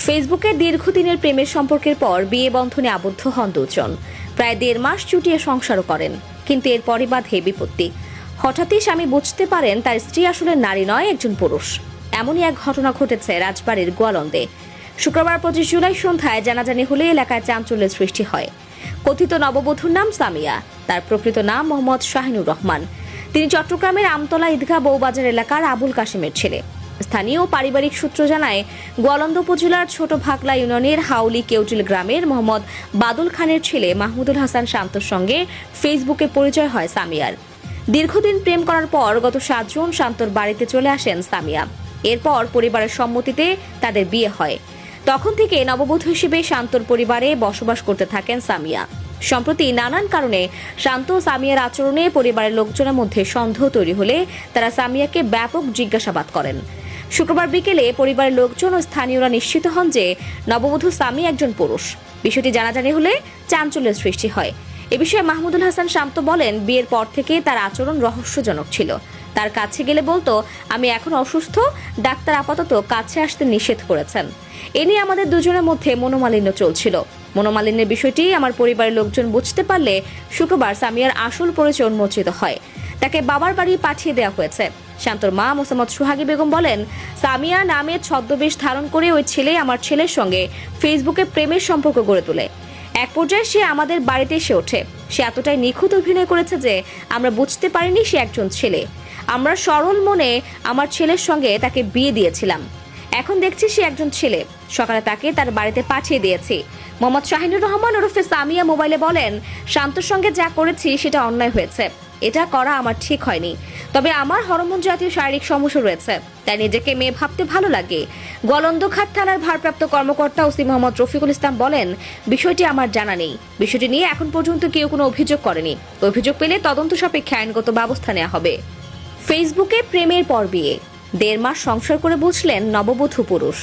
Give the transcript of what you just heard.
ফেসবুকে দীর্ঘদিনের প্রেমের সম্পর্কের পর বিয়ে বন্ধনে আবদ্ধ হন দুজন। প্রায় 1.5 মাস চুটিয়ে সংসারও করেন, কিন্তু এরপরই বাধে বিপত্তি। হঠাৎই স্বামী বুঝতে পারেন তার স্ত্রী আসলে নারী নয়, একজন পুরুষ। এমনই এক ঘটনা ঘটেছে রাজবাড়ীর গোয়ালন্দে। শুক্রবার 25 জুলাই সন্ধ্যায় জানাজানি হলে এলাকায় চাঞ্চল্যের সৃষ্টি হয়। কথিত নববধূর নাম সামিয়া, তার প্রকৃত নাম মোহাম্মদ শাহিনুর রহমান। তিনি চট্টগ্রামের আমতলা ঈদগাহ বউবাজার এলাকার আবুল কাশেমের ছেলে। স্থানীয় পারিবারিক সূত্র জানায়, গোয়ালন্দ উপজেলার ছোট ভাগলা ইউনিয়নের হাউলি কেউটিল গ্রামের মোহাম্মদ বাদুল খানের ছেলে মাহমুদুল হাসান শান্তর সঙ্গে ফেসবুকে পরিচয় হয় সামিয়ার। দীর্ঘদিন প্রেম করার পর গত 7 জুন শান্তর বাড়িতে চলে আসেন সামিয়া। এরপর পরিবারের সম্মতিতে তাদের বিয়ে হয়। তখন থেকে নববধূ হিসেবে শান্তর পরিবারে বসবাস করতে থাকেন সামিয়া। সম্প্রতি নানান কারণে শান্ত ও সামিয়ার আচরণে পরিবারের লোকজনের মধ্যে সন্দেহ তৈরি হলে তারা সামিয়াকে ব্যাপক জিজ্ঞাসাবাদ করেন। শুক্রবার বিকেলে পরিবারের লোকজন ও স্থানীয়রা নিশ্চিত হন যে নববধূ সামি একজন পুরুষ। বিষয়টি জানাজানি হলে চাঞ্চল্যের সৃষ্টি হয়। এ বিষয়ে মাহমুদুল হাসান শান্ত বলেন, বিয়ের পর থেকে তার আচরণ রহস্যজনক ছিল। তার কাছে গেলে বলতো, আমি এখন অসুস্থ, ডাক্তার আপাতত কাছে আসতে নিষেধ করেছেন। এ নিয়ে আমাদের দুজনের মধ্যে মনোমালিন্য চলছিল। মনোমালিন্যের বিষয়টি আমার পরিবারের লোকজন বুঝতে পারলে শুক্রবার সামিয়ার আসল পরিচয় উন্মোচিত হয়। তাকে বাবার বাড়ি পাঠিয়ে দেওয়া হয়েছে। শান্তর মা মোসাম্মদ সুহাগী বেগম বলেন, সামিয়া নামে ছদ্মবেশ ধারণ করে ওই ছেলে আমার ছেলের সঙ্গে ফেসবুকে প্রেমের সম্পর্ক গড়ে তোলে। এক পর্যায়ে সে আমাদের বাড়িতে এসে ওঠে। সে এতটাই নিখুঁত অভিনয় করেছে যে আমরা বুঝতে পারিনি সে একজন ছেলে। আমরা সরল মনে আমার ছেলের সঙ্গে তাকে বিয়ে দিয়েছিলাম। এখন দেখছি সে একজন ছেলে। সকালে তাকে তার বাড়িতে পাঠিয়ে দিয়েছি। মোহাম্মদ শাহিনুর রহমান ওরফে সামিয়া মোবাইলে বলেন, শান্তর সঙ্গে যা করেছি সেটা অন্যায় হয়েছে। এটা করা আমার ঠিক হয়নি। তবে আমার হরমোন জাতীয় শারীরিক সমস্যা রয়েছে, তাই নিজেকে মেয়ে ভাবতে ভালো লাগে। গোয়ালন্দঘাট থানার ভারপ্রাপ্ত কর্মকর্তা ওসি মোহাম্মদ রফিকুল ইসলাম বলেন, বিষয়টি আমার জানা নেই। বিষয়টি নিয়ে এখন পর্যন্ত কেউ কোনো অভিযোগ করেনি। অভিযোগ পেলে তদন্ত সাপেক্ষে আইনগত ব্যবস্থা নেওয়া হবে। ফেসবুকে প্রেমের পর বিয়ে, 1.5 মাস সংসার করে বুঝলেন নববধূ পুরুষ।